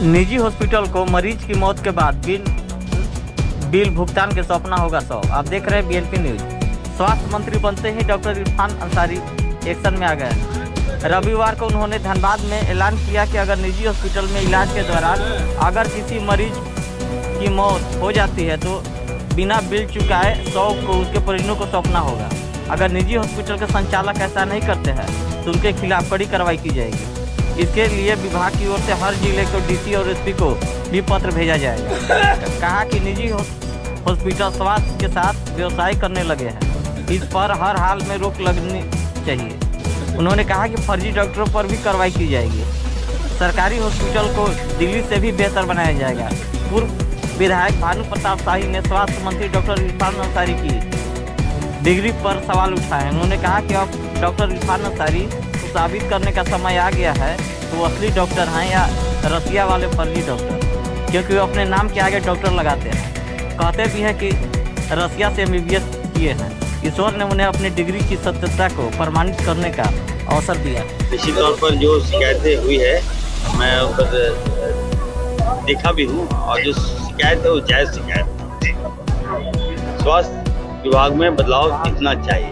निजी हॉस्पिटल को मरीज की मौत के बाद बिल भुगतान के सौंपना होगा 100। आप देख रहे हैं BLP न्यूज। स्वास्थ्य मंत्री बनते ही डॉक्टर इरफान अंसारी एक्शन में आ गए। रविवार को उन्होंने धनबाद में ऐलान किया कि अगर निजी हॉस्पिटल में इलाज के दौरान अगर किसी मरीज की मौत हो जाती है तो बिना बिल चुकाए 100 को उसके परिजनों को सौंपना होगा। अगर निजी हॉस्पिटल के संचालक ऐसा नहीं करते हैं तो उनके खिलाफ कड़ी कार्रवाई की जाएगी। इसके लिए विभाग की ओर से हर जिले को DC और SP को भी पत्र भेजा जाएगा। कहा कि निजी हॉस्पिटल स्वास्थ्य के साथ व्यवसाय करने लगे हैं, इस पर हर हाल में रोक लगनी चाहिए। उन्होंने कहा कि फर्जी डॉक्टरों पर भी कार्रवाई की जाएगी। सरकारी हॉस्पिटल को दिल्ली से भी बेहतर बनाया जाएगा। पूर्व विधायक भानु प्रताप शाही ने स्वास्थ्य मंत्री डॉक्टर इरफान अंसारी की डिग्री पर सवाल उठाए। उन्होंने कहा कि अब डॉक्टर इरफान अंसारी को साबित करने का समय आ गया है तो वो असली डॉक्टर हैं या रसिया वाले फर्जी डॉक्टर, क्योंकि वो अपने नाम के आगे डॉक्टर लगाते हैं। कहते भी हैं कि रसिया से MBBS किए हैं। ईश्वर ने उन्हें अपनी डिग्री की सत्यता को प्रमाणित करने का अवसर दिया। निश्चित तौर पर जो शिकायतें हुई है मैं उन पर देखा भी हूँ और जो शिकायत है वो जायज़ शिकायत। स्वास्थ्य विभाग में बदलाव दिखना चाहिए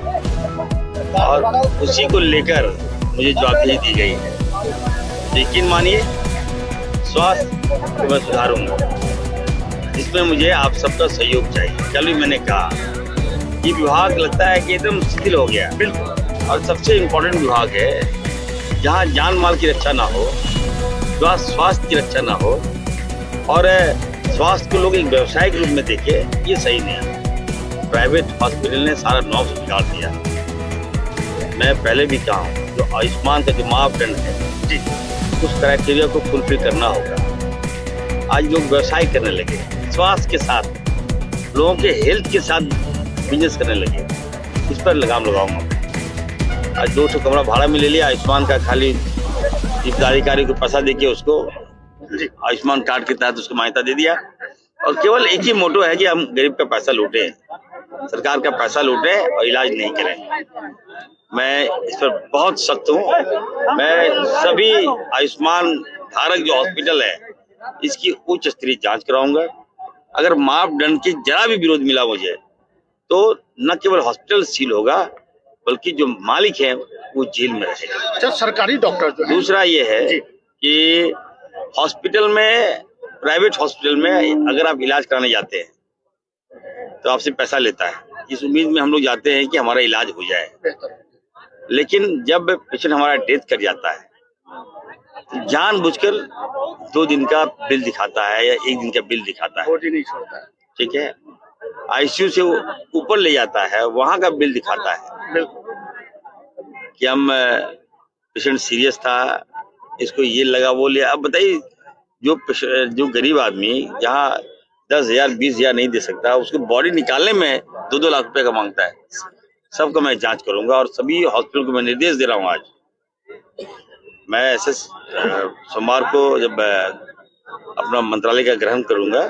और उसी को लेकर मुझे जवाबदेही दी गई है। यकीन मानिए स्वास्थ्य को मैं सुधारूंगा, इसमें मुझे आप सबका सहयोग चाहिए। कल भी मैंने कहा ये विभाग लगता है कि एकदम शिथिल हो गया। बिल्कुल। और सबसे इम्पोर्टेंट विभाग है जहाँ जान माल की रक्षा ना हो, जहाँ स्वास्थ्य की रक्षा ना हो और स्वास्थ्य को लोग एक व्यवसाय के रूप में देखे, ये सही नहीं है। प्राइवेट हॉस्पिटल ने सारा नॉर्म्स बिगाड़ दिया। मैं पहले भी कहा हूँ जो आयुष्मान का जो मापदंड है उस क्राइटेरिया को फुलफिल करना होगा। आज लोग व्यवसाय करने लगे, स्वास्थ्य के साथ लोगों के हेल्थ के साथ बिजनेस करने लगे। इस पर लगाम लगाऊंगा। आज 200 कमरा भाड़ा में ले लिया आयुष्मान का, खाली हितधारकारी को पैसा देके उसको आयुष्मान कार्ड के तहत उसको मान्यता दे दिया और केवल एक ही मोटो है कि हम गरीब का पैसा लूटें, सरकार का पैसा लूटें और इलाज नहीं करें। मैं इस पर बहुत सख्त हूँ। मैं सभी आयुष्मान धारक जो हॉस्पिटल है इसकी उच्च स्तरीय जांच कराऊंगा। अगर मापदंड के जरा भी विरोध मिला मुझे तो न केवल हॉस्पिटल सील होगा बल्कि जो मालिक है वो जेल में रहेगा। अच्छा, सरकारी डॉक्टर जो दूसरा ये है कि हॉस्पिटल में, प्राइवेट हॉस्पिटल में अगर आप इलाज कराने जाते हैं तो आपसे पैसा लेता है, इस उम्मीद में हम लोग जाते हैं कि हमारा इलाज हो जाए। लेकिन जब पेशेंट हमारा डेथ कर जाता है जानबूझकर 2 दिन का बिल दिखाता है या 1 दिन का बिल दिखाता है, नहीं छोड़ता है। ठीक है। ICU से ऊपर ले जाता है, वहां का बिल दिखाता है कि हम पेशेंट सीरियस था, इसको ये लगा वो लिया। अब बताइए जो गरीब आदमी जहाँ 10,000 20,000 नहीं दे सकता, उसको बॉडी निकालने में 2-2 लाख रुपए का मांगता है। सबका मैं जांच करूंगा और सभी हॉस्पिटल को मैं निर्देश दे रहा हूँ। आज मैं ऐसे सोमवार को जब अपना मंत्रालय का ग्रहण करूंगा,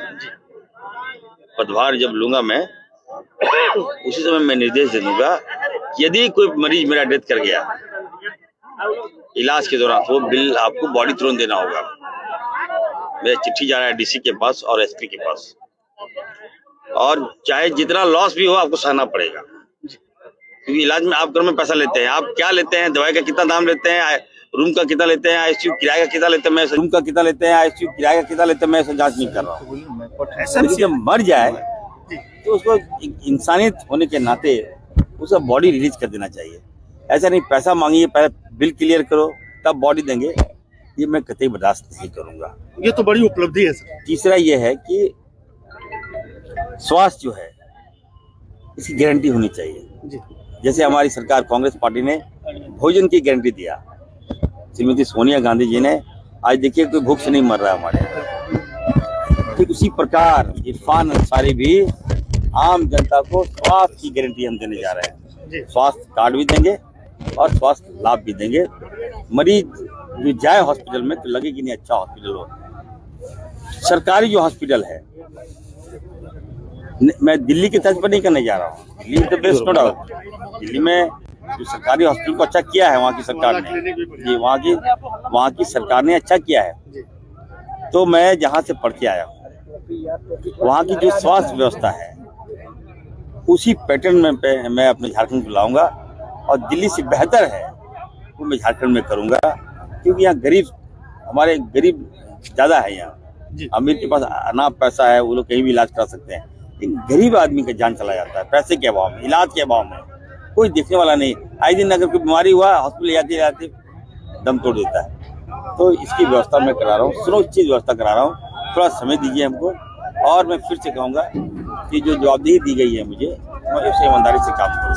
पदभार जब लूंगा मैं, उसी समय मैं निर्देश दे दूंगा यदि कोई मरीज मेरा डेथ कर गया इलाज के दौरान तो बिल आपको बॉडी तुरंत देना होगा। मेरा चिट्ठी जा रहा है DC के पास और SP के पास, और चाहे जितना लॉस भी हो आपको सहना पड़ेगा, क्योंकि इलाज में आप घर में पैसा लेते हैं। आप क्या लेते हैं, दवाई का कितना दाम लेते हैं, रूम का कितना लेते हैं, ICU किराए का कितना लेते हैं, मैं रूम का कितना लेते हैं, ICU किराए का कितना लेते हैं, मैं ऐसा जांच नहीं कर रहा हूँ। जब मर जाए तो उसको इंसानियत होने के नाते उसका बॉडी रिलीज कर देना चाहिए। ऐसा नहीं पैसा मांगिए, पहले बिल क्लियर करो तब बॉडी देंगे, ये मैं कतई बर्दाश्त नहीं करूंगा। ये तो बड़ी उपलब्धि है सर। तीसरा ये है कि स्वास्थ्य जो है इसकी गारंटी होनी चाहिए। जैसे हमारी सरकार कांग्रेस पार्टी ने भोजन की गारंटी दिया, श्रीमती सोनिया गांधी जी ने, आज देखिए कोई भूख से नहीं मर रहा हमारे। ठीक उसी प्रकार इरफान अंसारी भी आम जनता को स्वास्थ्य की गारंटी हम देने जा रहे हैं। स्वास्थ्य कार्ड भी देंगे और स्वास्थ्य लाभ भी देंगे। मरीज जो जाए हॉस्पिटल में तो लगे कि नहीं अच्छा हॉस्पिटल हो। सरकारी जो हॉस्पिटल है, मैं दिल्ली की तर्ज पर नहीं करने जा रहा हूँ, दिल्ली तो बेस्ट नो डाउट, दिल्ली में जो सरकारी हॉस्पिटल को अच्छा किया है वहाँ की सरकार ने, जी वहाँ की सरकार ने अच्छा किया है। तो मैं जहाँ से पढ़ के आया हूँ वहाँ की जो स्वास्थ्य व्यवस्था है उसी पैटर्न में मैं अपने झारखंड को लाऊंगा और दिल्ली से बेहतर है वो मैं झारखंड में करूंगा, क्योंकि यहाँ हमारे गरीब ज़्यादा है। यहाँ अमीर के पास अनाप पैसा है, वो लोग कहीं भी इलाज करा सकते हैं, लेकिन गरीब आदमी का जान चला जाता है पैसे के अभाव में, इलाज के अभाव में। कोई देखने वाला नहीं, आए दिन अगर कोई बीमारी हुआ हॉस्पिटल जाते जाते दम तोड़ देता है। तो इसकी व्यवस्था मैं करा रहा हूँ, सुनिश्चित व्यवस्था करा रहा हूँ। थोड़ा समय दीजिए हमको, और मैं फिर से कहूँगा कि जो जवाबदेही दी गई है मुझे, मैं उससे ईमानदारी से काम करूँ।